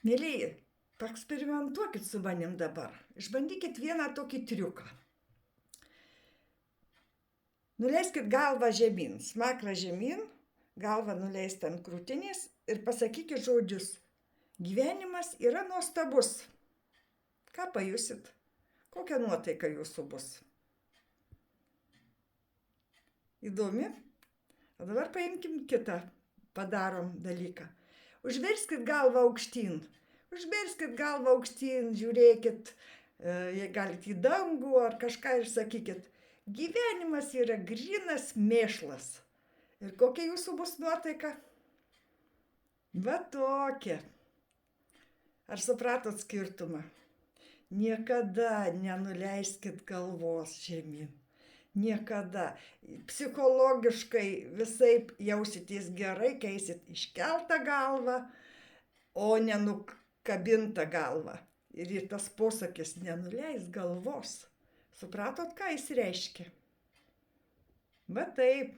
Mielieji, paeksperimentuokit su manim dabar. Išbandykit vieną tokį triuką. Nuleiskit galvą žemyn, smakrą žemyn, galvą nuleist ant krūtinės ir pasakykit žodžius. Gyvenimas yra nuostabus. Ką pajusit? Kokia nuotaika jūsų bus? Įdomi? O dabar paimkim kitą, padarom dalyką. Užverskit galvą aukštyn. Užverskit galvą aukštyn, žiūrėkit, galit į dangų ar kažką ir sakykit. Gyvenimas yra grynas mėšlas. Ir kokia jūsų bus nuotaika? Va tokia. Ar supratot skirtumą? Niekada nenuleiskit galvos žemyn. Niekada. Psichologiškai visaip jausitės gerai, kai eisit iškeltą galvą, o nenukabintą galvą. Ir tas posakis nenuleis galvos. Supratot, ką jis reiškia? Va taip.